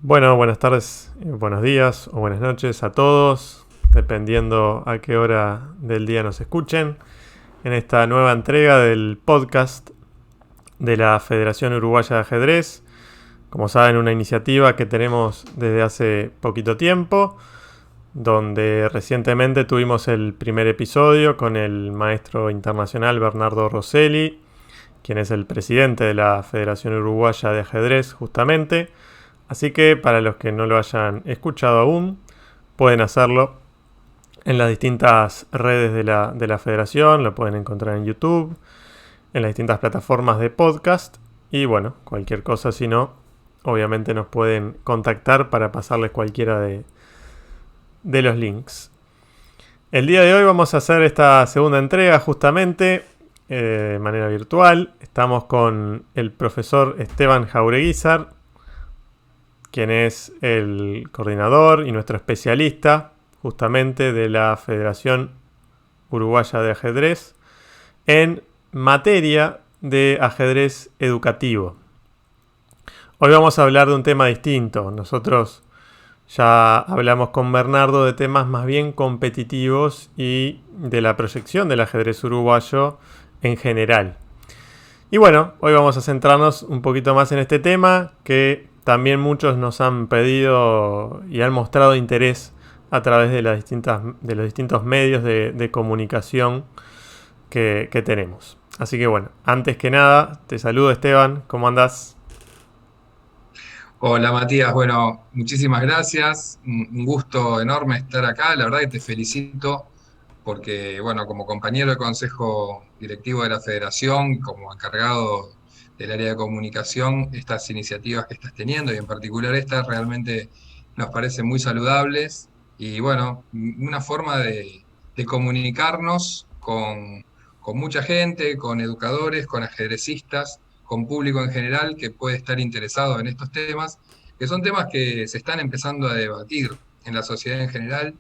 Bueno, buenas tardes, buenos días o buenas noches a todos, dependiendo a qué hora del día nos escuchen, en esta nueva entrega del podcast de la Federación Uruguaya de Ajedrez. Como saben, una iniciativa que tenemos desde hace poquito tiempo, donde recientemente tuvimos el primer episodio con el maestro internacional Bernardo Rosselli, quien es el presidente de la Federación Uruguaya de Ajedrez justamente. Así que para los que no lo hayan escuchado aún, pueden hacerlo en las distintas redes de la federación, lo pueden encontrar en YouTube, en las distintas plataformas de podcast y bueno, cualquier cosa si no, obviamente nos pueden contactar para pasarles cualquiera de los links. El día de hoy vamos a hacer esta segunda entrega justamente de manera virtual. Estamos con el profesor Esteban Jaureguizar, quien es el coordinador y nuestro especialista justamente de la Federación Uruguaya de Ajedrez en materia de ajedrez educativo. Hoy vamos a hablar de un tema distinto. Nosotros ya hablamos con Bernardo de temas más bien competitivos y de la proyección del ajedrez uruguayo en general. Y bueno, hoy vamos a centrarnos un poquito más en este tema que también muchos nos han pedido y han mostrado interés a través de los distintos medios de comunicación que tenemos. Así que bueno, antes que nada, te saludo Esteban, ¿cómo andás? Hola Matías, bueno, muchísimas gracias, un gusto enorme estar acá, la verdad que te felicito porque, bueno, como compañero de consejo directivo de la federación, como encargado del área de comunicación, estas iniciativas que estás teniendo y en particular estas realmente nos parecen muy saludables y, bueno, una forma de comunicarnos con mucha gente, con educadores, con ajedrecistas, con público en general que puede estar interesado en estos temas, que son temas que se están empezando a debatir en la sociedad en general,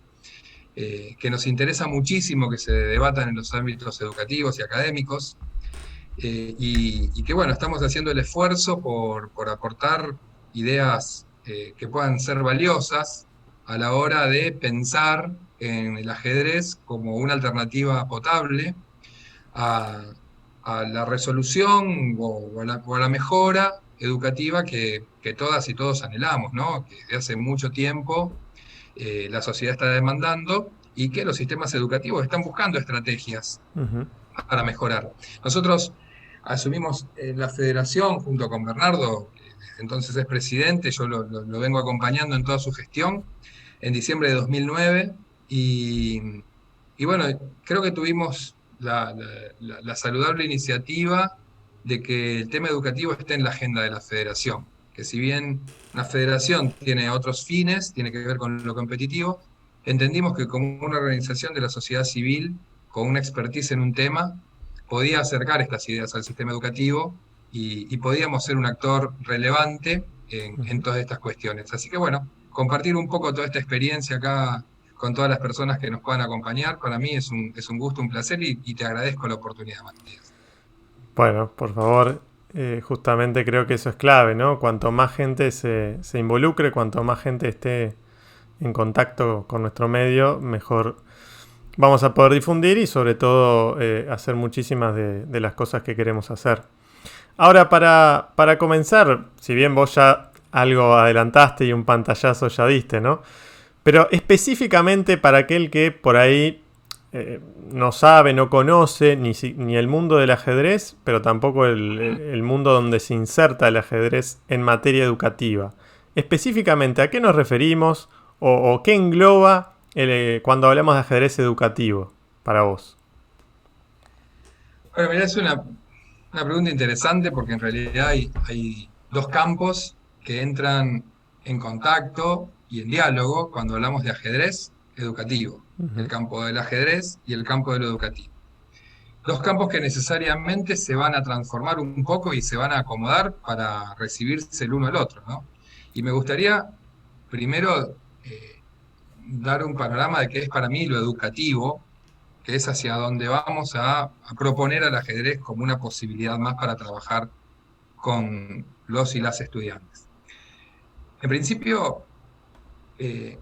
que nos interesa muchísimo que se debatan en los ámbitos educativos y académicos, y que bueno, estamos haciendo el esfuerzo por aportar ideas que puedan ser valiosas a la hora de pensar en el ajedrez como una alternativa potable a, a la resolución o a la mejora educativa que todas y todos anhelamos, ¿no? Que desde hace mucho tiempo la sociedad está demandando y que los sistemas educativos están buscando estrategias Uh-huh. para mejorar. Nosotros asumimos la federación junto con Bernardo, que desde entonces es presidente, yo lo vengo acompañando en toda su gestión, en diciembre de 2009, y bueno, creo que tuvimos la saludable iniciativa de que el tema educativo esté en la agenda de la federación, que si bien una federación tiene otros fines, tiene que ver con lo competitivo, entendimos que como una organización de la sociedad civil, con una expertise en un tema, podía acercar estas ideas al sistema educativo y podíamos ser un actor relevante en Uh-huh. todas estas cuestiones. Así que bueno, compartir un poco toda esta experiencia acá con todas las personas que nos puedan acompañar, para mí es un gusto, un placer y te agradezco la oportunidad, Matías. Bueno, por favor, justamente creo que eso es clave, ¿no? Cuanto más gente se involucre, cuanto más gente esté en contacto con nuestro medio, mejor vamos a poder difundir y sobre todo hacer muchísimas de las cosas que queremos hacer. Ahora, para comenzar, si bien vos ya algo adelantaste y un pantallazo ya diste, ¿no? Pero específicamente para aquel que por ahí no sabe, no conoce ni el mundo del ajedrez, pero tampoco el mundo donde se inserta el ajedrez en materia educativa. Específicamente, ¿a qué nos referimos o qué engloba cuando hablamos de ajedrez educativo para vos? Bueno, mira, es una pregunta interesante porque en realidad hay dos campos que entran en contacto y en diálogo cuando hablamos de ajedrez educativo, el Ujú. campo del ajedrez y el campo de lo educativo. Dos campos que necesariamente se van a transformar un poco y se van a acomodar para recibirse el uno al otro, ¿no? Y me gustaría primero dar un panorama de qué es para mí lo educativo, que es hacia donde vamos a proponer al ajedrez como una posibilidad más para trabajar con los y las estudiantes. En principio, eh,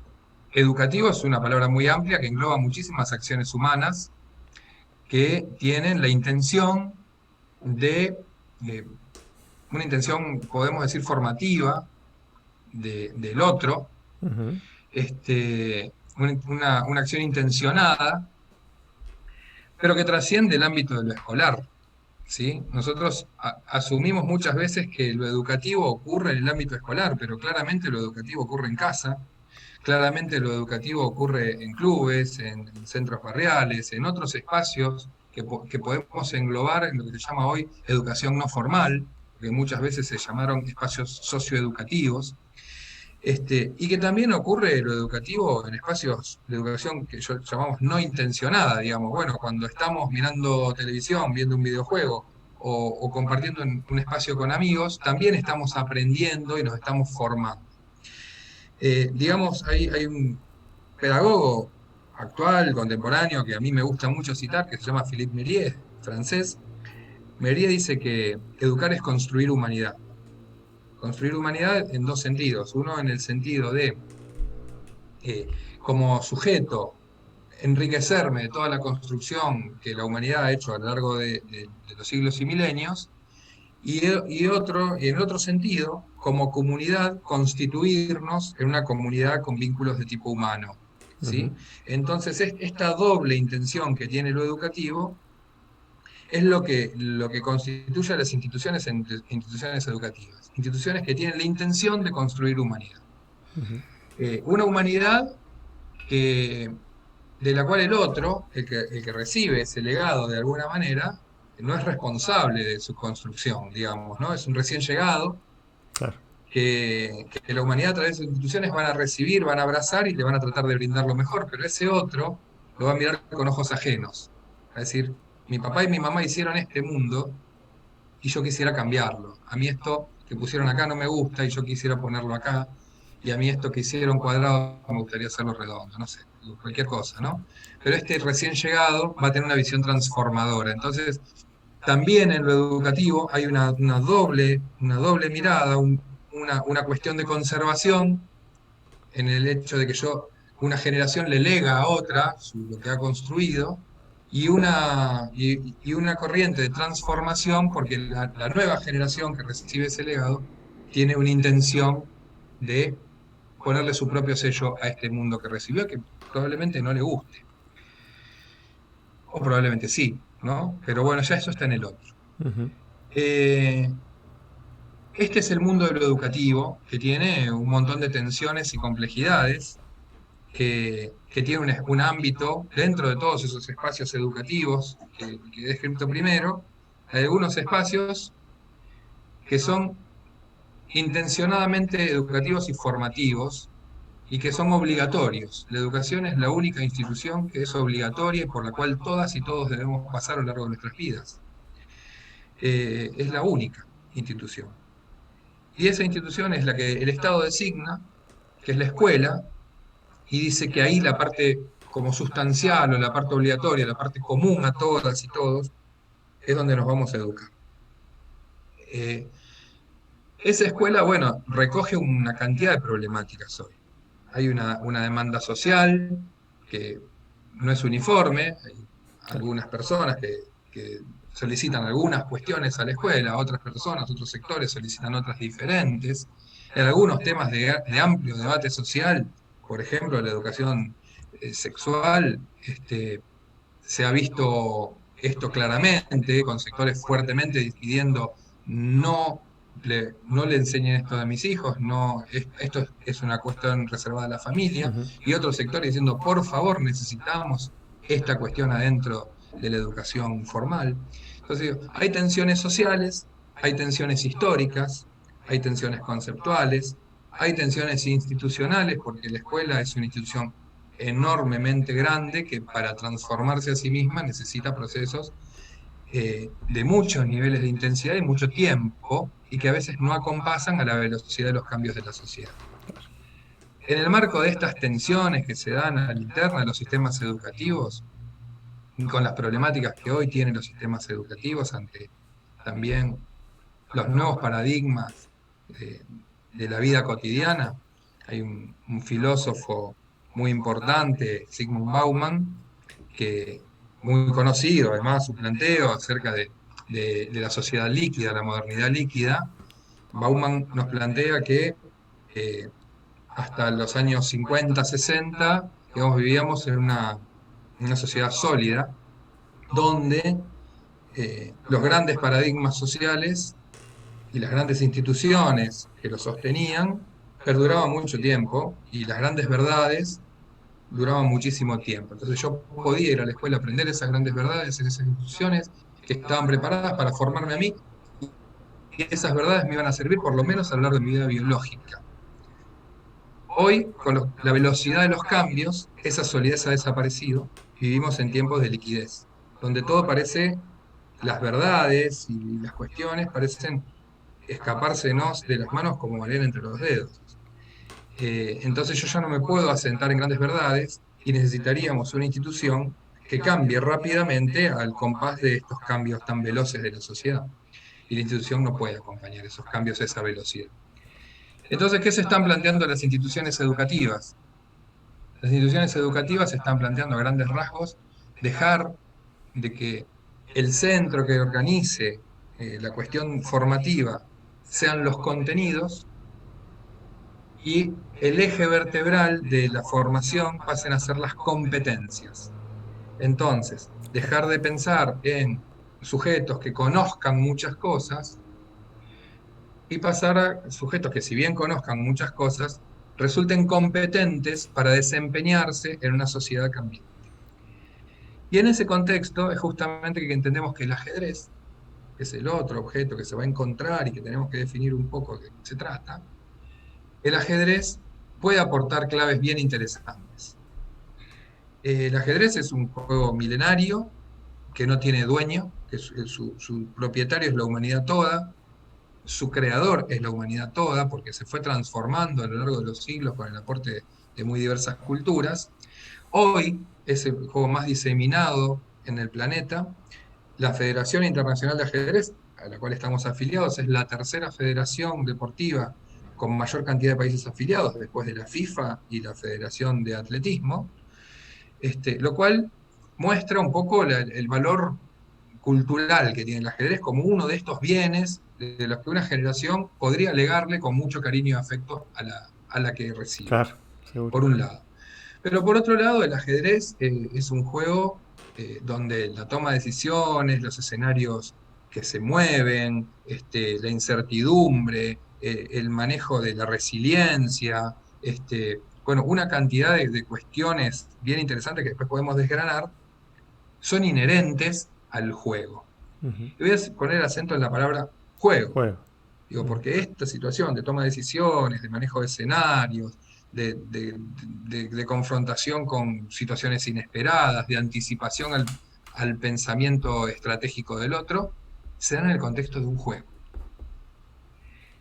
educativo es una palabra muy amplia que engloba muchísimas acciones humanas que tienen la intención de una intención, podemos decir, formativa del otro, Ujú. una acción intencionada, pero que trasciende el ámbito de lo escolar. ¿Sí? Nosotros asumimos muchas veces que lo educativo ocurre en el ámbito escolar, pero claramente lo educativo ocurre en casa, claramente lo educativo ocurre en clubes, en centros barriales, en otros espacios que podemos englobar en lo que se llama hoy educación no formal, que muchas veces se llamaron espacios socioeducativos, y que también ocurre lo educativo en espacios de educación que llamamos no intencionada, digamos, bueno, cuando estamos mirando televisión, viendo un videojuego o compartiendo un espacio con amigos, también estamos aprendiendo y nos estamos formando. Digamos, hay un pedagogo actual, contemporáneo, que a mí me gusta mucho citar, que se llama Philippe Mérieux, francés. Mérieux dice que educar es construir humanidad. Construir humanidad en dos sentidos. Uno en el sentido de como sujeto, enriquecerme de toda la construcción que la humanidad ha hecho a lo largo de los siglos y milenios, y en otro sentido, como comunidad, constituirnos en una comunidad con vínculos de tipo humano. Ujú. ¿Sí? Entonces, esta doble intención que tiene lo educativo es lo que constituye a las instituciones educativas, instituciones que tienen la intención de construir humanidad. Una humanidad que, de la cual el otro, el que recibe ese legado de alguna manera, no es responsable de su construcción, digamos, ¿no? Es un recién llegado Claro. que la humanidad a través de sus instituciones van a recibir, van a abrazar y le van a tratar de brindar lo mejor, pero ese otro lo va a mirar con ojos ajenos. Es decir, mi papá y mi mamá hicieron este mundo y yo quisiera cambiarlo. A mí esto que pusieron acá no me gusta y yo quisiera ponerlo acá. Y a mí esto que hicieron cuadrado me gustaría hacerlo redondo, no sé, cualquier cosa, ¿no? Pero este recién llegado va a tener una visión transformadora. Entonces, también en lo educativo hay una doble mirada, una cuestión de conservación en el hecho de que una generación le lega a otra lo que ha construido, y una corriente de transformación porque la nueva generación que recibe ese legado tiene una intención de ponerle su propio sello a este mundo que recibió, que probablemente no le guste, o probablemente sí, ¿no? Pero bueno, ya eso está en el otro. Ujú. Eh, este es el mundo de lo educativo, que tiene un montón de tensiones y complejidades, que tiene un ámbito dentro de todos esos espacios educativos que he descrito primero, hay algunos espacios que son intencionadamente educativos y formativos y que son obligatorios. La educación es la única institución que es obligatoria y por la cual todas y todos debemos pasar a lo largo de nuestras vidas. Es la única institución. Y esa institución es la que el Estado designa, que es la escuela, y dice que ahí la parte como sustancial o la parte obligatoria, la parte común a todas y todos, es donde nos vamos a educar. Eh, Esa escuela, bueno, recoge una cantidad de problemáticas hoy. Hay una demanda social que no es uniforme, hay Claro. algunas personas que solicitan algunas cuestiones a la escuela, otras personas, otros sectores solicitan otras diferentes. En algunos temas de amplio debate social, por ejemplo, la educación sexual, se ha visto esto claramente, con sectores fuertemente pidiendo no no le enseñen esto a mis hijos, no, esto es una cuestión reservada a la familia, Ujú. y otros sectores diciendo, por favor, necesitamos esta cuestión adentro de la educación formal. Entonces, digo, hay tensiones sociales, hay tensiones históricas, hay tensiones conceptuales, hay tensiones institucionales, porque la escuela es una institución enormemente grande que para transformarse a sí misma necesita procesos de muchos niveles de intensidad y mucho tiempo, y que a veces no acompasan a la velocidad de los cambios de la sociedad. En el marco de estas tensiones que se dan a la interna de los sistemas educativos, y con las problemáticas que hoy tienen los sistemas educativos ante también los nuevos paradigmas de la vida cotidiana. Hay un filósofo muy importante, Zygmunt Bauman, que muy conocido, además, su planteo acerca de la sociedad líquida, la modernidad líquida. Bauman nos plantea que hasta los años 50, 60, digamos, vivíamos en una sociedad sólida, donde los grandes paradigmas sociales y las grandes instituciones que lo sostenían perduraban mucho tiempo y las grandes verdades duraban muchísimo tiempo. Entonces yo podía ir a la escuela a aprender esas grandes verdades en esas instituciones que estaban preparadas para formarme a mí, y esas verdades me iban a servir por lo menos a lo largo de mi vida biológica. Hoy, con la velocidad de los cambios, esa solidez ha desaparecido y vivimos en tiempos de liquidez, donde todo parece, las verdades y las cuestiones parecen escapársenos de las manos como arena entre los dedos. Entonces yo ya no me puedo asentar en grandes verdades y necesitaríamos una institución que cambie rápidamente al compás de estos cambios tan veloces de la sociedad. Y la institución no puede acompañar esos cambios a esa velocidad. Entonces, ¿qué se están planteando las instituciones educativas? Las instituciones educativas se están planteando a grandes rasgos dejar de que el centro que organice la cuestión formativa sean los contenidos, y el eje vertebral de la formación pasen a ser las competencias. Entonces, dejar de pensar en sujetos que conozcan muchas cosas y pasar a sujetos que, si bien conozcan muchas cosas, resulten competentes para desempeñarse en una sociedad cambiante. Y en ese contexto es justamente que entendemos que el ajedrez, que es el otro objeto que se va a encontrar y que tenemos que definir un poco de qué se trata, el ajedrez puede aportar claves bien interesantes. El ajedrez es un juego milenario que no tiene dueño, que su propietario es la humanidad toda, su creador es la humanidad toda, porque se fue transformando a lo largo de los siglos con el aporte de muy diversas culturas. Hoy es el juego más diseminado en el planeta. La Federación Internacional de Ajedrez, a la cual estamos afiliados, es la tercera federación deportiva con mayor cantidad de países afiliados, después de la FIFA y la Federación de Atletismo, lo cual muestra un poco el valor cultural que tiene el ajedrez como uno de estos bienes de los que una generación podría legarle con mucho cariño y afecto a la que recibe, Claro, seguro. por un lado. Pero por otro lado, el ajedrez es un juego donde la toma de decisiones, los escenarios que se mueven, la incertidumbre, el manejo de la resiliencia, bueno, una cantidad de cuestiones bien interesantes que después podemos desgranar, son inherentes al juego. Ujú. Y voy a poner acento en la palabra juego. Juego. Digo, porque esta situación de toma de decisiones, de manejo de escenarios, de confrontación con situaciones inesperadas, de anticipación al pensamiento estratégico del otro, se dan en el contexto de un juego.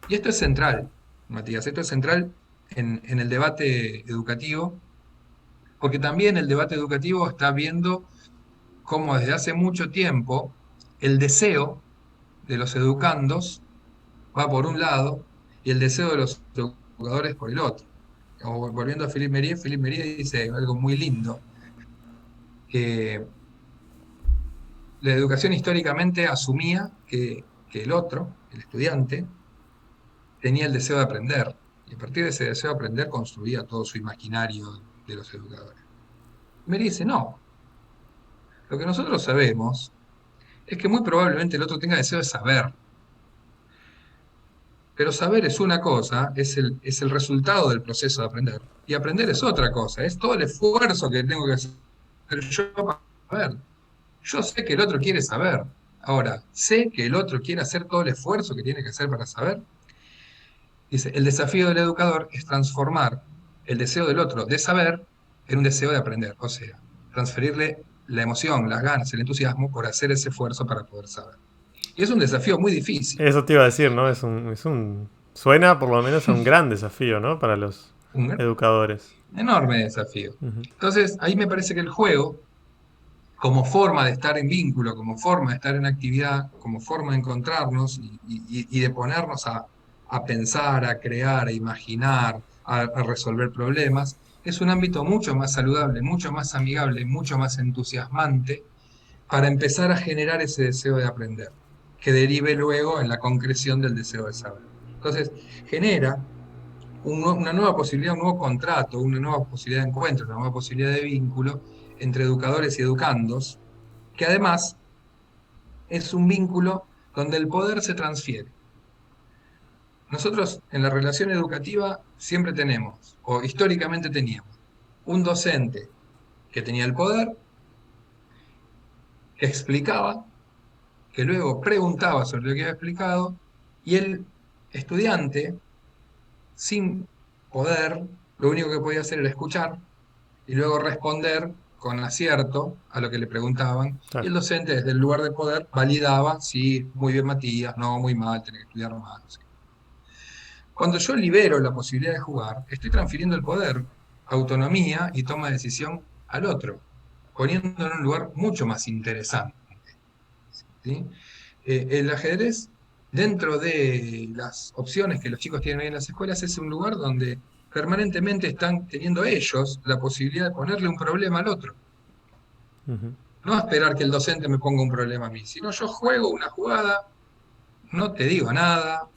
Y esto es central, Matías, esto es central en el debate educativo, porque también el debate educativo está viendo cómo desde hace mucho tiempo el deseo de los educandos va por un lado y el deseo de los educadores por el otro. Como volviendo a Philippe Merier dice algo muy lindo, que la educación históricamente asumía que el otro, el estudiante, tenía el deseo de aprender, y a partir de ese deseo de aprender construía todo su imaginario de los educadores. Merier dice, no, lo que nosotros sabemos es que muy probablemente el otro tenga deseo de saber. Pero saber es una cosa, es el resultado del proceso de aprender. Y aprender es otra cosa, es todo el esfuerzo que tengo que hacer yo para saber. Yo sé que el otro quiere saber. Ahora, sé que el otro quiere hacer todo el esfuerzo que tiene que hacer para saber. Dice, el desafío del educador es transformar el deseo del otro de saber en un deseo de aprender. O sea, transferirle la emoción, las ganas, el entusiasmo por hacer ese esfuerzo para poder saber. Y es un desafío muy difícil. Eso te iba a decir, ¿no? Suena por lo menos a un gran desafío, ¿no? Para los Un educadores. enorme desafío. Ujú. Entonces, ahí me parece que el juego, como forma de estar en vínculo, como forma de estar en actividad, como forma de encontrarnos y de ponernos a a pensar, a crear, a imaginar, a resolver problemas, es un ámbito mucho más saludable, mucho más amigable, mucho más entusiasmante para empezar a generar ese deseo de aprender, que derive luego en la concreción del deseo de saber. Entonces, genera una nueva posibilidad, un nuevo contrato, una nueva posibilidad de encuentro, una nueva posibilidad de vínculo entre educadores y educandos, que además es un vínculo donde el poder se transfiere. Nosotros en la relación educativa siempre tenemos, o históricamente teníamos, un docente que tenía el poder, que explicaba, que luego preguntaba sobre lo que había explicado, y el estudiante, sin poder, lo único que podía hacer era escuchar y luego responder con acierto a lo que le preguntaban, y Claro. el docente desde el lugar de poder validaba, sí, muy bien Matías, no, muy mal, tenés que estudiar más. No sé. Cuando yo libero la posibilidad de jugar, estoy transfiriendo el poder, autonomía y toma de decisión al otro, poniéndolo en un lugar mucho más interesante. ¿Sí? El ajedrez, dentro de las opciones que los chicos tienen hoy en las escuelas, es un lugar donde permanentemente están teniendo ellos la posibilidad de ponerle un problema al otro. Ujú. No esperar que el docente me ponga un problema a mí, sino yo juego una jugada, no te digo nada,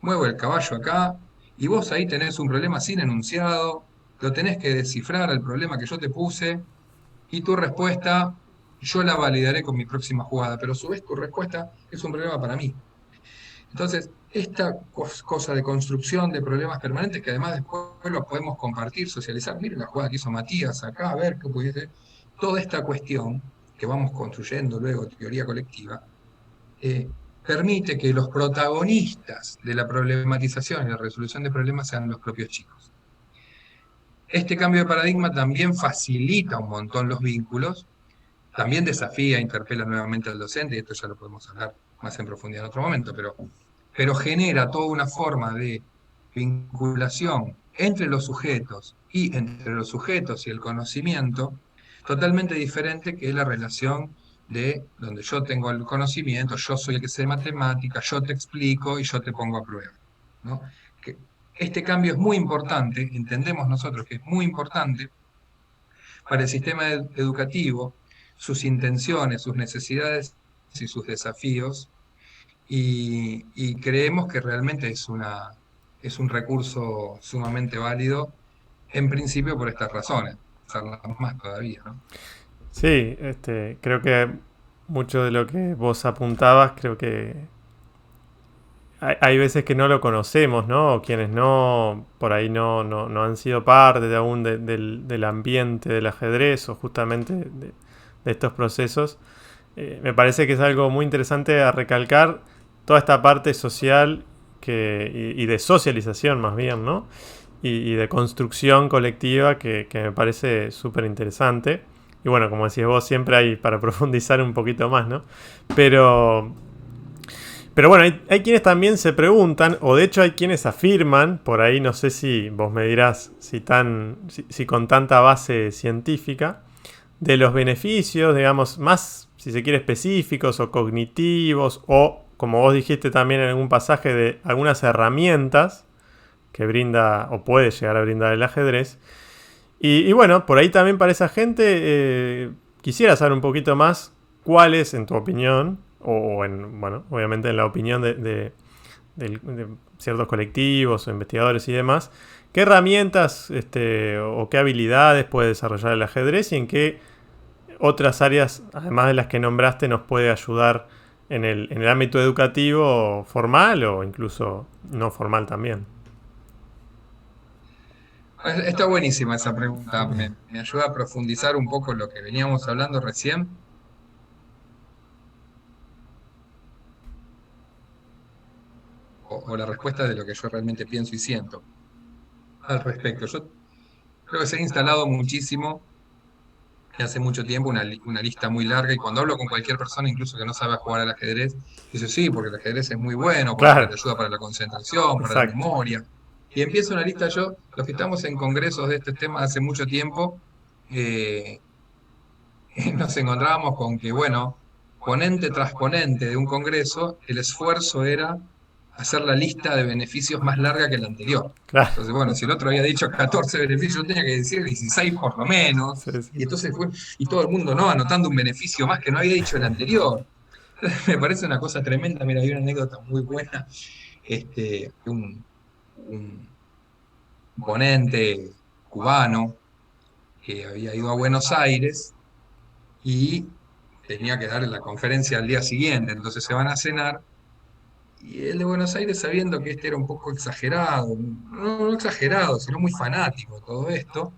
muevo el caballo acá, y vos ahí tenés un problema sin enunciado, lo tenés que descifrar al problema que yo te puse, y tu respuesta yo la validaré con mi próxima jugada, pero a su vez tu respuesta es un problema para mí. Entonces, esta cosa de construcción de problemas permanentes, que además después los podemos compartir, socializar, miren la jugada que hizo Matías acá, a ver qué pudiese, toda esta cuestión que vamos construyendo luego, teoría colectiva, permite que los protagonistas de la problematización y la resolución de problemas sean los propios chicos. Este cambio de paradigma también facilita un montón los vínculos, también desafía, interpela nuevamente al docente, y esto ya lo podemos hablar más en profundidad en otro momento, pero genera toda una forma de vinculación entre los sujetos y entre los sujetos y el conocimiento totalmente diferente que la relación de donde yo tengo el conocimiento, yo soy el que sé matemáticas, yo te explico y yo te pongo a prueba, ¿no? Que este cambio es muy importante, entendemos nosotros que es muy importante para el sistema educativo, sus intenciones, sus necesidades y sus desafíos, y creemos que realmente es un recurso sumamente válido, en principio por estas razones, usarlas más todavía, ¿no? Sí, creo que mucho de lo que vos apuntabas, creo que hay veces que no lo conocemos, ¿no? O quienes no, por ahí no han sido parte de aún del ambiente del ajedrez o justamente de estos procesos. Me parece que es algo muy interesante a recalcar toda esta parte social y de socialización más bien, ¿no? Y de construcción colectiva que me parece súper interesante. Y bueno, como decías vos, siempre hay para profundizar un poquito más, ¿no? Pero, pero bueno, hay quienes también se preguntan, o de hecho hay quienes afirman, por ahí no sé si vos me dirás si con tanta base científica, de los beneficios, digamos, más, si se quiere, específicos o cognitivos, o como vos dijiste también en algún pasaje, de algunas herramientas que brinda o puede llegar a brindar el ajedrez. Y bueno, por ahí también para esa gente quisiera saber un poquito más cuáles, en tu opinión, o en, bueno, obviamente en la opinión de ciertos colectivos o investigadores y demás, qué herramientas o qué habilidades puede desarrollar el ajedrez y en qué otras áreas, además de las que nombraste, nos puede ayudar en el ámbito educativo formal o incluso no formal también. Está buenísima esa pregunta, me ayuda a profundizar un poco lo que veníamos hablando recién, o la respuesta de lo que yo realmente pienso y siento al respecto. Yo creo que se ha instalado muchísimo que hace mucho tiempo una lista muy larga, y cuando hablo con cualquier persona, incluso que no sabe jugar al ajedrez, dice, sí, porque el ajedrez es muy bueno, porque Claro, te ayuda para la concentración, para la exacto. memoria. Y empiezo una lista yo, los que estamos en congresos de este tema hace mucho tiempo, eh, nos encontrábamos con que, bueno, ponente tras ponente de un congreso, el esfuerzo era hacer la lista de beneficios más larga que la anterior. Claro. Entonces, bueno, si el otro había dicho 14 beneficios, yo tenía que decir 16 por lo menos. Sí, sí. Y entonces y todo el mundo, ¿no? Anotando un beneficio más que no había dicho el anterior. Me parece una cosa tremenda. Mira, hay una anécdota muy buena. Un ponente cubano que había ido a Buenos Aires y tenía que dar la conferencia al día siguiente. Entonces se van a cenar. Y el de Buenos Aires, sabiendo que este era un poco exagerado, no exagerado, sino muy fanático de todo esto,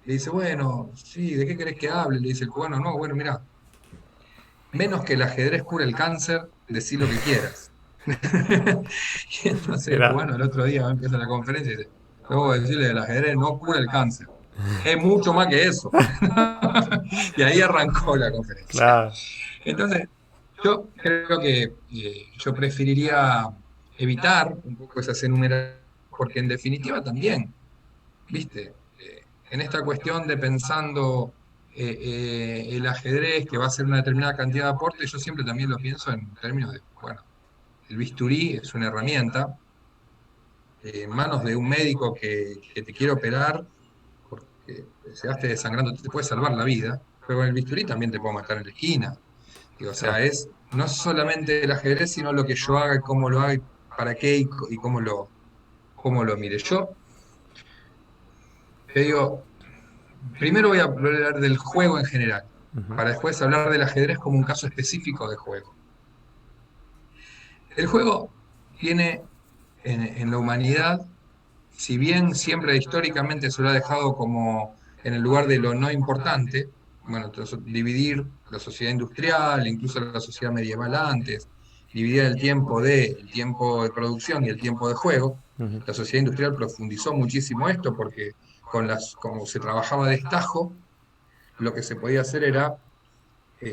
le dice, bueno, sí, ¿de qué querés que hable? Le dice el cubano, no, bueno, mira, menos que el ajedrez cura el cáncer, decí lo que quieras. Y entonces el Era. cubano el otro día empieza la conferencia y dice, debo decirle que el ajedrez no cura el cáncer, es mucho más que eso. Y ahí arrancó la conferencia. Claro. Entonces, yo creo que yo preferiría evitar un poco esas enumeraciones, porque en definitiva también, viste, en esta cuestión de pensando el ajedrez que va a ser una determinada cantidad de aportes, yo siempre también lo pienso en términos de, bueno, el bisturí es una herramienta en manos de un médico que te quiere operar porque se esté desangrando, te puede salvar la vida, pero con el bisturí también te puede matar en la esquina. O Claro. sea, es no solamente el ajedrez, sino lo que yo haga y cómo lo haga y para qué y cómo lo mire. Yo te digo, primero voy a hablar del juego en general, Ujú. para después hablar del ajedrez como un caso específico de juego. El juego tiene en la humanidad, si bien siempre históricamente se lo ha dejado como en el lugar de lo no importante, bueno, entonces, dividir la sociedad industrial, incluso la sociedad medieval antes, dividir el tiempo de producción y el tiempo de juego. Ujú. La sociedad industrial profundizó muchísimo esto porque como se trabajaba de estajo, lo que se podía hacer era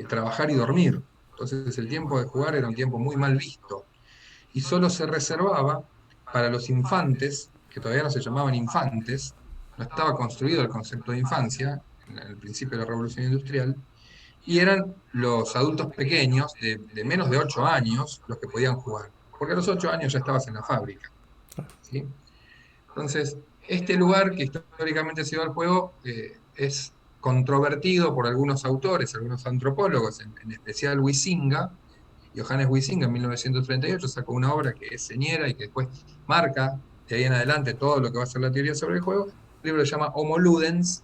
trabajar y dormir. Entonces el tiempo de jugar era un tiempo muy mal visto y solo se reservaba para los infantes, que todavía no se llamaban infantes, no estaba construido el concepto de infancia en el principio de la Revolución Industrial, y eran los adultos pequeños de menos de 8 años los que podían jugar, porque a los 8 años ya estabas en la fábrica. ¿Sí? Entonces, este lugar que históricamente se dio al juego es controvertido por algunos autores, algunos antropólogos, en especial Huizinga. Johannes Huizinga en 1938 sacó una obra que es señera y que después marca de ahí en adelante todo lo que va a ser la teoría sobre el juego. El libro se llama Homo Ludens,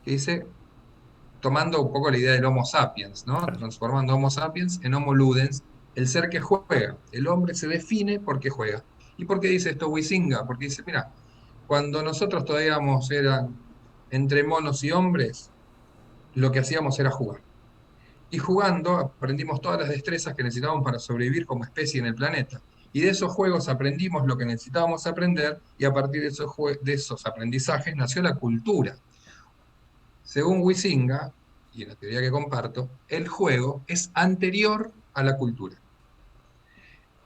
que dice, tomando un poco la idea del Homo sapiens, ¿no? Claro. Transformando Homo sapiens en Homo Ludens, el ser que juega. El hombre se define porque juega. ¿Y por qué dice esto Huizinga? Porque dice, mira, cuando nosotros todavía eran entre monos y hombres, lo que hacíamos era jugar. Y jugando aprendimos todas las destrezas que necesitábamos para sobrevivir como especie en el planeta. Y de esos juegos aprendimos lo que necesitábamos aprender y a partir de esos aprendizajes nació la cultura. Según Huizinga, y en la teoría que comparto, el juego es anterior a la cultura.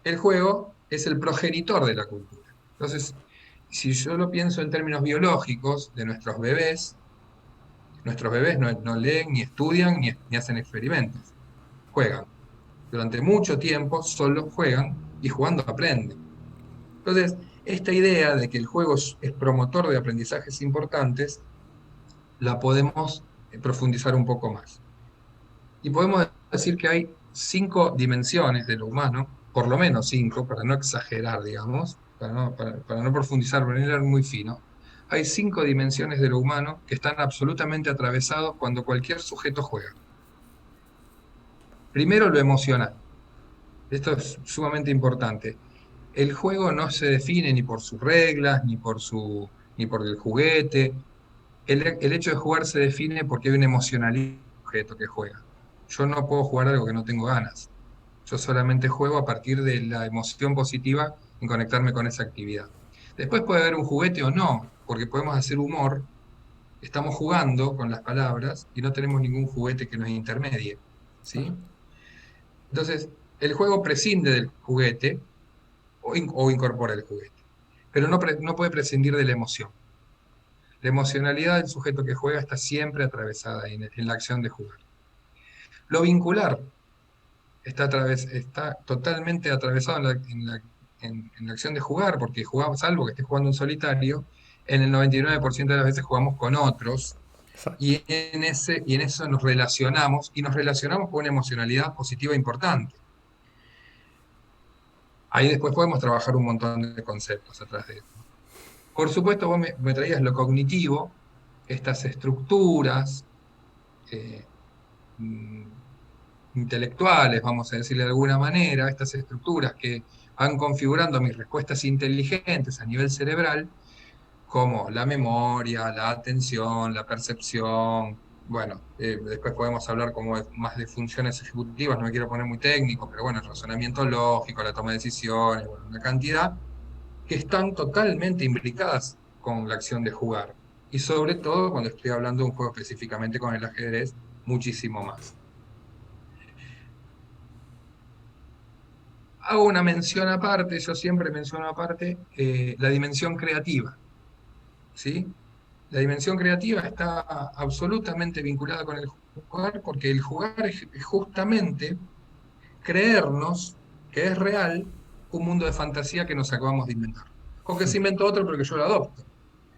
El juego es el progenitor de la cultura. Entonces, si yo lo pienso en términos biológicos de nuestros bebés no leen, ni estudian, ni hacen experimentos. Juegan. Durante mucho tiempo solo juegan y jugando aprenden. Entonces, esta idea de que el juego es promotor de aprendizajes importantes, la podemos profundizar un poco más. Y podemos decir que hay 5 dimensiones de lo humano, por lo menos 5, para no exagerar, digamos, para no profundizar, para no ir muy fino. Hay 5 dimensiones de lo humano que están absolutamente atravesados cuando cualquier sujeto juega. Primero, lo emocional. Esto es sumamente importante. El juego no se define ni por sus reglas, ni por el juguete. El hecho de jugar se define porque hay un emocionalidad del sujeto que juega. Yo no puedo jugar algo que no tengo ganas. Yo solamente juego a partir de la emoción positiva en conectarme con esa actividad. Después puede haber un juguete o no, porque podemos hacer humor. Estamos jugando con las palabras y no tenemos ningún juguete que nos intermedie. ¿Sí? Entonces, el juego prescinde del juguete o incorpora el juguete, pero no puede prescindir de la emoción. La emocionalidad del sujeto que juega está siempre atravesada en la acción de jugar. Lo vincular está totalmente atravesado en la acción de jugar, porque jugamos, salvo que estés jugando en solitario, en el 99% de las veces jugamos con otros, Exacto. y en eso nos relacionamos, y nos relacionamos con una emocionalidad positiva importante. Ahí después podemos trabajar un montón de conceptos atrás de eso. Por supuesto, vos me traías lo cognitivo, estas estructuras eh, mm, intelectuales, vamos a decirle de alguna manera, estas estructuras que van configurando mis respuestas inteligentes a nivel cerebral, como la memoria, la atención, la percepción. Bueno, después podemos hablar como más de funciones ejecutivas, no me quiero poner muy técnico, pero bueno, el razonamiento lógico, la toma de decisiones, bueno, una cantidad que están totalmente imbricadas con la acción de jugar. Y sobre todo cuando estoy hablando de un juego específicamente con el ajedrez, muchísimo más. Hago una mención aparte, yo siempre menciono aparte, la dimensión creativa, ¿sí? La dimensión creativa está absolutamente vinculada con el jugar, porque el jugar es justamente creernos que es real un mundo de fantasía que nos acabamos de inventar. O que se inventó otro, pero que yo lo adopto.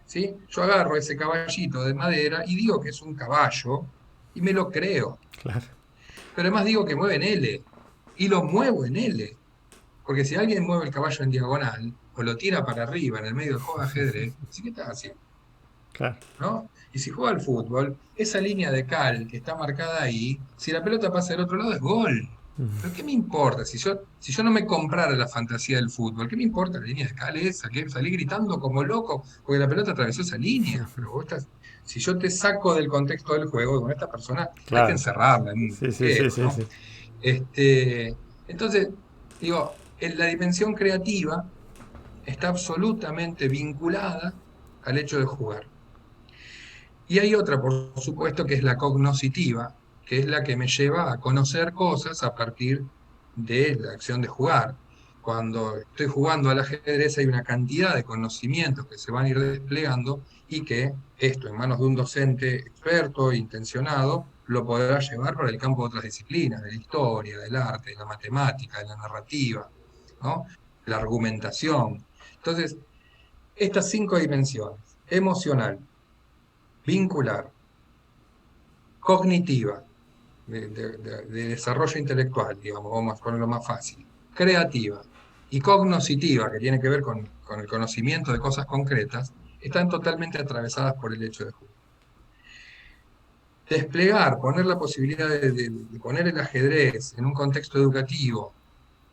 ¿Sí? Yo agarro ese caballito de madera y digo que es un caballo y me lo creo. Claro. Pero además digo que mueve en L y lo muevo en L. Porque si alguien mueve el caballo en diagonal o lo tira para arriba en el medio del juego de ajedrez, ¿sí qué está haciendo? Claro. ¿No? Y si juega al fútbol, esa línea de cal que está marcada ahí, si la pelota pasa del otro lado es gol. Pero ¿qué me importa? Si yo no me comprara la fantasía del fútbol, ¿qué me importa la línea de cal esa? Que salí gritando como loco porque la pelota atravesó esa línea. Pero si yo te saco del contexto del juego, con esta persona hay que Claro. encerrarla en un Sí, sí, sí, arquero, sí, ¿no? sí. Entonces, digo, en la dimensión creativa está absolutamente vinculada al hecho de jugar. Y hay otra, por supuesto, que es la cognoscitiva, que es la que me lleva a conocer cosas a partir de la acción de jugar. Cuando estoy jugando al ajedrez hay una cantidad de conocimientos que se van a ir desplegando y que esto en manos de un docente experto, intencionado, lo podrá llevar para el campo de otras disciplinas, de la historia, del arte, de la matemática, de la narrativa, ¿no? La argumentación. Entonces, estas 5 dimensiones, emocional, vincular, cognitiva, de desarrollo intelectual, digamos, vamos a ponerlo más fácil, creativa y cognoscitiva, que tiene que ver con el conocimiento de cosas concretas, están totalmente atravesadas por el hecho de jugar. Desplegar, poner la posibilidad de poner el ajedrez en un contexto educativo,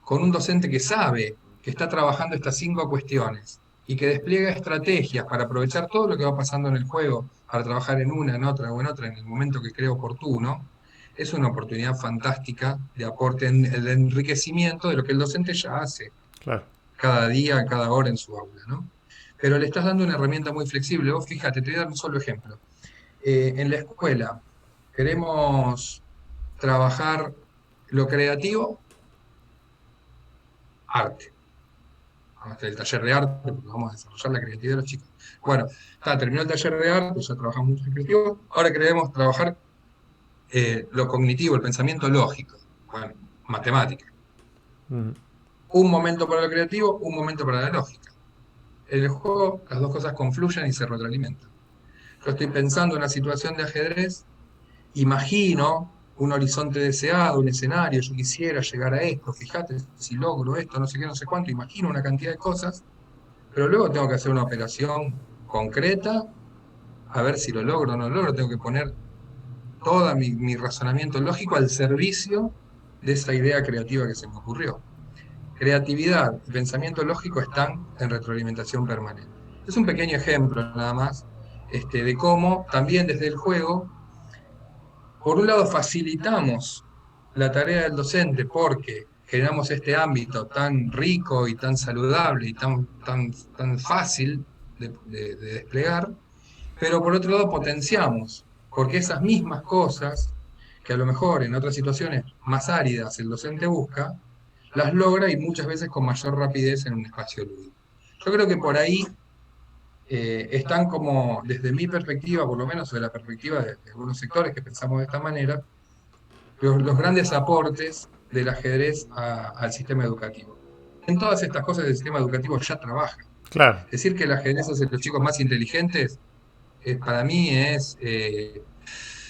con un docente que sabe que está trabajando estas 5 cuestiones y que despliega estrategias para aprovechar todo lo que va pasando en el juego, para trabajar en una, en otra o en otra en el momento que cree oportuno, es una oportunidad fantástica de aporte en el enriquecimiento de lo que el docente ya hace Claro. cada día, cada hora en su aula, ¿no? Pero le estás dando una herramienta muy flexible. Vos fíjate, te voy a dar un solo ejemplo. En la escuela queremos trabajar lo creativo, arte. El taller de arte, porque vamos a desarrollar la creatividad de los chicos. Bueno, terminó el taller de arte, ya trabajamos mucho en creativo, ahora queremos trabajar lo cognitivo, el pensamiento lógico, bueno, matemática. Mm. Un momento para lo creativo, un momento para la lógica. En el juego las dos cosas confluyen y se retroalimentan. Yo estoy pensando en una situación de ajedrez, imagino un horizonte deseado, un escenario, yo quisiera llegar a esto, fíjate si logro esto, no sé qué, no sé cuánto, imagino una cantidad de cosas, pero luego tengo que hacer una operación concreta, a ver si lo logro o no lo logro, tengo que poner todo mi razonamiento lógico al servicio de esa idea creativa que se me ocurrió. Creatividad y pensamiento lógico están en retroalimentación permanente. Es un pequeño ejemplo nada más de cómo también desde el juego, por un lado facilitamos la tarea del docente porque generamos este ámbito tan rico y tan saludable y tan fácil de desplegar, pero por otro lado potenciamos, porque esas mismas cosas que a lo mejor en otras situaciones más áridas el docente busca, las logra y muchas veces con mayor rapidez en un espacio lúdico. Yo creo que por ahí están como, desde mi perspectiva, por lo menos, o de la perspectiva de algunos sectores que pensamos de esta manera, los grandes aportes del ajedrez al sistema educativo. En todas estas cosas el sistema educativo ya trabaja. Claro, Decir que el ajedrez hace los chicos más inteligentes, para mí es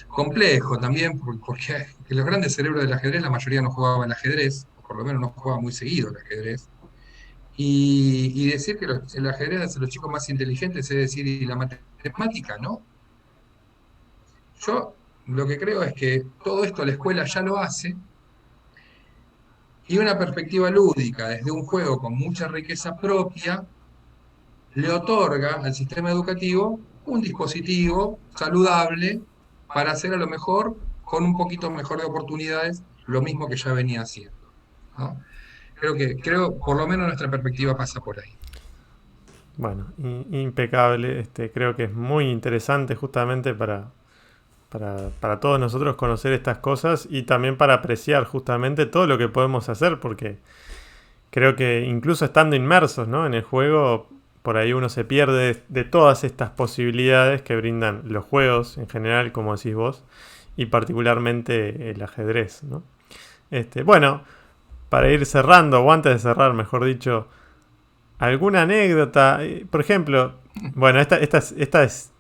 complejo también, porque los grandes cerebros del ajedrez, la mayoría no jugaban al ajedrez, o por lo menos no jugaban muy seguido al ajedrez. Y decir que el ajedrez hace los chicos más inteligentes, es decir, y la matemática, ¿no? Yo lo que creo es que todo esto la escuela ya lo hace, y una perspectiva lúdica desde un juego con mucha riqueza propia le otorga al sistema educativo un dispositivo saludable para hacer a lo mejor con un poquito mejor de oportunidades lo mismo que ya venía haciendo, ¿no? Creo, por lo menos nuestra perspectiva pasa por ahí. bueno, impecable. Creo que es muy interesante justamente para todos nosotros conocer estas cosas y también para apreciar justamente todo lo que podemos hacer, porque creo que incluso estando inmersos, ¿no?, en el juego, por ahí uno se pierde de todas estas posibilidades que brindan los juegos en general, como decís vos, y particularmente el ajedrez, ¿no? Bueno, para ir cerrando, o antes de cerrar, mejor dicho, ¿alguna anécdota? Por ejemplo, bueno, esta es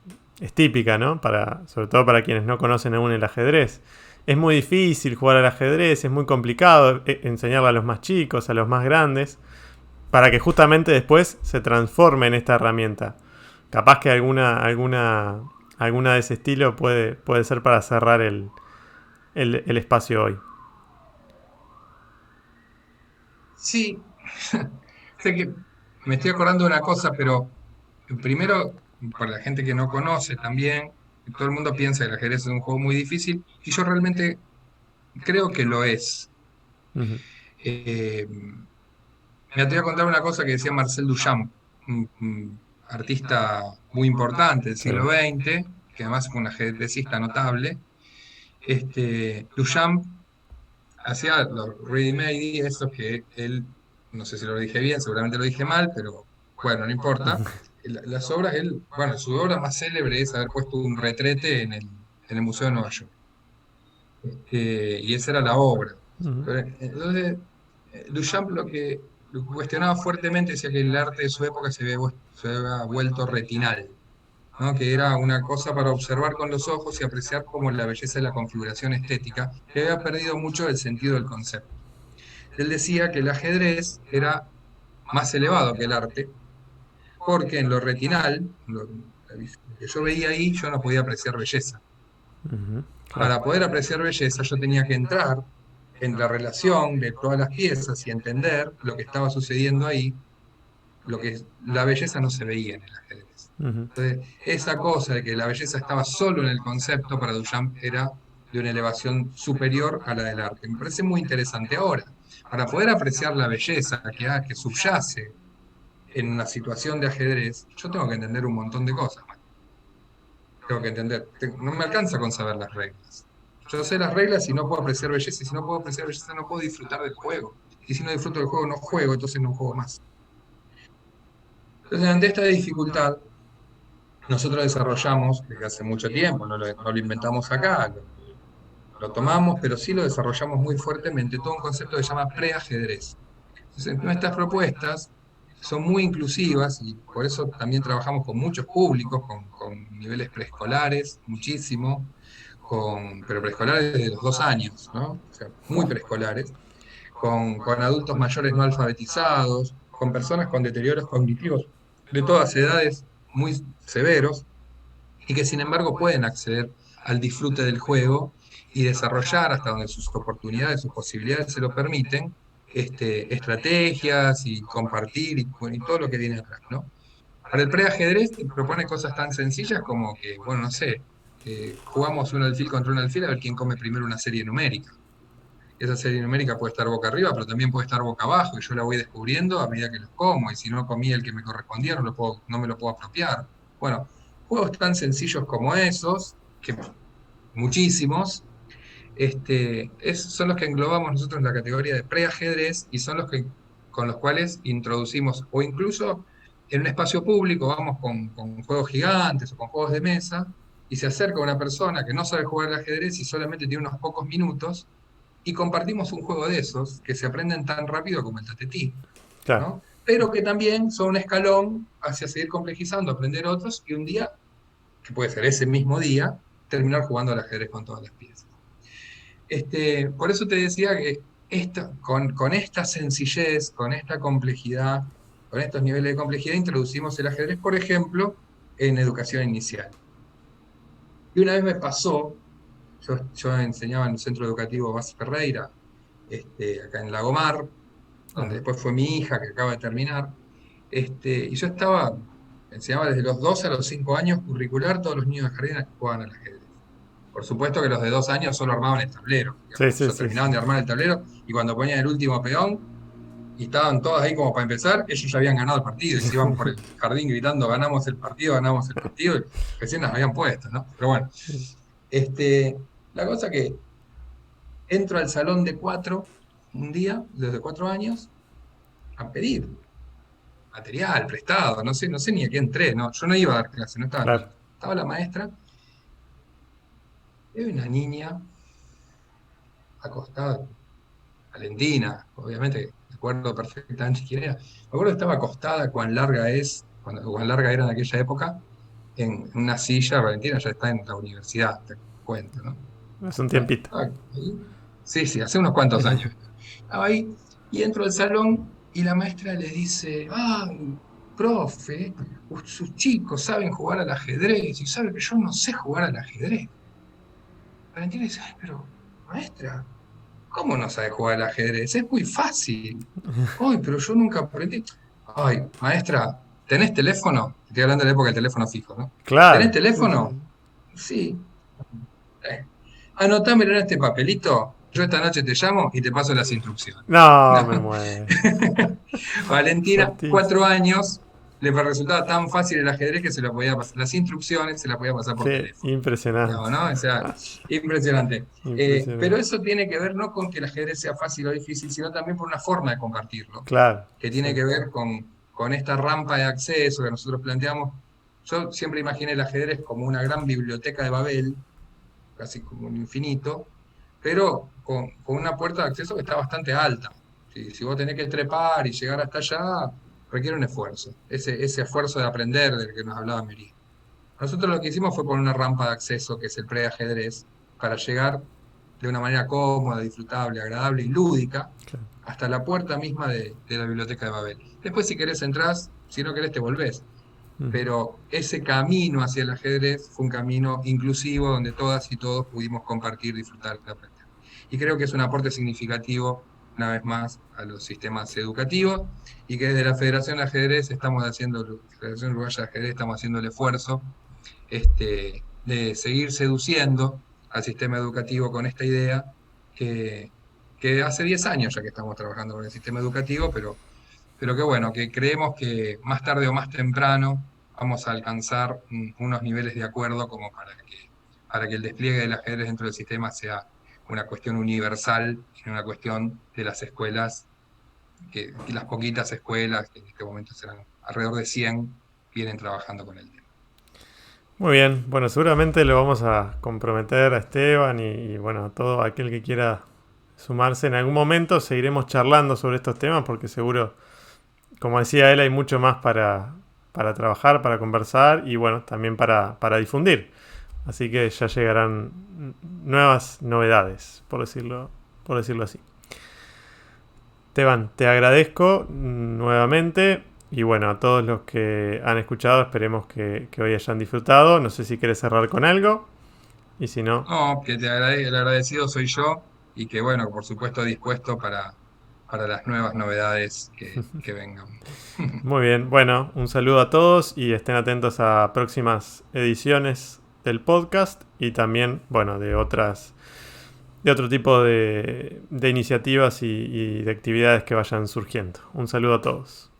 típica, ¿no? Sobre todo para quienes no conocen aún el ajedrez. Es muy difícil jugar al ajedrez, es muy complicado enseñarle a los más chicos, a los más grandes, para que justamente después se transforme en esta herramienta. Capaz que alguna de ese estilo puede ser para cerrar el espacio hoy. Sí, sé que me estoy acordando de una cosa, pero primero, para la gente que no conoce también, todo el mundo piensa que el ajedrez es un juego muy difícil, y yo realmente creo que lo es. Ujú. Eh, Me te voy a contar una cosa que decía Marcel Duchamp, un artista muy importante del Sí. siglo XX, que además fue un ajedrecista notable. Duchamp hacía los ready-made, esos que él, no sé si lo dije bien, seguramente lo dije mal, pero bueno, no importa. Las obras, bueno, su obra más célebre es haber puesto un retrete en el Museo de Nueva York. Y esa era la obra. Ujú. Entonces, Duchamp lo cuestionaba fuertemente, decía que el arte de su época se había vuelto retinal, ¿no? Que era una cosa para observar con los ojos y apreciar como la belleza de la configuración estética, que había perdido mucho el sentido del concepto. Él decía que el ajedrez era más elevado que el arte, porque en lo retinal, lo que yo veía ahí, yo no podía apreciar belleza. Ujú. Claro. Para poder apreciar belleza, yo tenía que entrar en la relación de todas las piezas y entender lo que estaba sucediendo ahí, la belleza no se veía en el ajedrez. Ujú. Entonces, esa cosa de que la belleza estaba solo en el concepto, para Duchamp era de una elevación superior a la del arte. Me parece muy interesante ahora. Para poder apreciar la belleza que subyace en una situación de ajedrez, yo tengo que entender un montón de cosas. Tengo que entender, no me alcanza con saber las reglas. Yo sé las reglas y no puedo apreciar belleza, y si no puedo apreciar belleza no puedo disfrutar del juego. Y si no disfruto del juego no juego, entonces no juego más. Entonces, ante esta dificultad, nosotros desarrollamos desde hace mucho tiempo, no lo inventamos acá, lo tomamos, pero sí lo desarrollamos muy fuertemente, todo un concepto que se llama preajedrez. Entonces, nuestras propuestas son muy inclusivas, y por eso también trabajamos con muchos públicos, con niveles preescolares, muchísimo, pero preescolares de los 2 años, ¿no? O sea, muy preescolares, con adultos mayores no alfabetizados, con personas con deterioros cognitivos de todas edades muy severos, y que sin embargo pueden acceder al disfrute del juego y desarrollar, hasta donde sus oportunidades, sus posibilidades se lo permiten, estrategias y compartir y todo lo que viene atrás, ¿no? Para el preajedrez te propone cosas tan sencillas como que, bueno, no sé, jugamos un alfil contra un alfil a ver quién come primero una serie numérica. Esa serie numérica puede estar boca arriba, pero también puede estar boca abajo, y yo la voy descubriendo a medida que los como, y si no comí el que me correspondía, no me lo puedo apropiar. Bueno, juegos tan sencillos como esos, que muchísimos, son los que englobamos nosotros en la categoría de preajedrez, y son con los cuales introducimos, o incluso en un espacio público, vamos con juegos gigantes o con juegos de mesa, y se acerca una persona que no sabe jugar al ajedrez y solamente tiene unos pocos minutos, y compartimos un juego de esos que se aprenden tan rápido como el tatetí. Claro. ¿no? Pero que también son un escalón hacia seguir complejizando, aprender otros y un día, que puede ser ese mismo día, terminar jugando al ajedrez con todas las piezas. Por eso te decía que con esta sencillez, con esta complejidad, con estos niveles de complejidad, introducimos el ajedrez, por ejemplo, en educación inicial. Y una vez me pasó, yo enseñaba en el centro educativo Bas Ferreira, acá en Lagomar, donde Ajá. después fue mi hija que acaba de terminar, y yo enseñaba desde los 2 a los 5 años curricular, todos los niños de jardín jugaban al ajedrez. Por supuesto que los de 2 años solo armaban el tablero, Sí, digamos. sí, Ellos sí, terminaban sí. de armar el tablero y cuando ponían el último peón y estaban todas ahí como para empezar, ellos ya habían ganado el partido y se iban por el jardín gritando, ganamos el partido, y recién las habían puesto, ¿no? Pero bueno, la cosa que entro al salón de 4 un día, desde 4 años, a pedir material prestado, no sé ni a qué entré, no, yo no iba a dar clase, no estaba en Claro. clase. Estaba la maestra, y había una niña acostada, Valentina, obviamente, recuerdo perfectamente quién era. Me acuerdo que estaba acostada, cuán larga era en aquella época, en una silla. Valentina ya está en la universidad, te cuento, ¿no? Es un Bueno, tiempito. estaba ahí. Sí, sí, hace unos cuantos años. Estaba ahí y entro al salón y la maestra le dice, profe, sus chicos saben jugar al ajedrez y sabe que yo no sé jugar al ajedrez. Valentina dice, ay, pero maestra, ¿cómo no sabe jugar al ajedrez? Es muy fácil. Ay, pero yo nunca aprendí. Ay, maestra, ¿tenés teléfono? Estoy hablando de la época del teléfono fijo, ¿no? ¿Tenés Claro. Sí, sí, teléfono? sí. Sí. Eh, Anotámelo en este papelito. Yo esta noche te llamo y te paso las instrucciones. No, me No. muero. Valentina, Fortísimo. 4 años, le resultaba tan fácil el ajedrez que se lo podía pasar. Las instrucciones se las podía pasar por Qué teléfono. impresionante. Digamos, ¿no? O sea, impresionante. Pero Impresionante. eso tiene que ver no con que el ajedrez sea fácil o difícil, sino también por una forma de compartirlo, Claro. que tiene Sí. que ver con esta rampa de acceso que nosotros planteamos. Yo siempre imaginé el ajedrez como una gran biblioteca de Babel, casi como un infinito, pero con una puerta de acceso que está bastante alta. Si vos tenés que trepar y llegar hasta allá, requiere un esfuerzo, ese esfuerzo de aprender del que nos hablaba Meri. Nosotros lo que hicimos fue poner una rampa de acceso, que es el preajedrez, para llegar de una manera cómoda, disfrutable, agradable y lúdica Claro. hasta la puerta misma de la biblioteca de Babel. Después, si querés, entrás, si no querés, te volvés. Ujú. Pero ese camino hacia el ajedrez fue un camino inclusivo donde todas y todos pudimos compartir, disfrutar y aprender. Y creo que es un aporte significativo, una vez más, a los sistemas educativos y que desde la Federación de Ajedrez Federación Uruguaya de Ajedrez, estamos haciendo el esfuerzo de seguir seduciendo al sistema educativo con esta idea que, que hace 10 años ya que estamos trabajando con el sistema educativo, pero que bueno, que creemos que más tarde o más temprano vamos a alcanzar unos niveles de acuerdo como para que el despliegue del ajedrez dentro del sistema sea una cuestión universal y no una cuestión de las escuelas, que las poquitas escuelas, que en este momento serán alrededor de 100, vienen trabajando con el tema. Muy bien. Bueno, seguramente lo vamos a comprometer a Esteban y bueno, a todo aquel que quiera sumarse en algún momento. Seguiremos charlando sobre estos temas porque seguro, como decía él, hay mucho más para trabajar, para conversar y bueno, también para difundir. Así que ya llegarán nuevas novedades, por decirlo así. Esteban, te agradezco nuevamente y bueno, a todos los que han escuchado esperemos que hoy hayan disfrutado. No sé si quieres cerrar con algo y si no, No, que el agradecido soy yo y que bueno, por supuesto dispuesto para las nuevas novedades que vengan. muy bien. Bueno, un saludo a todos y estén atentos a próximas ediciones del podcast y también, bueno, de otro tipo de iniciativas y de actividades que vayan surgiendo. Un saludo a todos.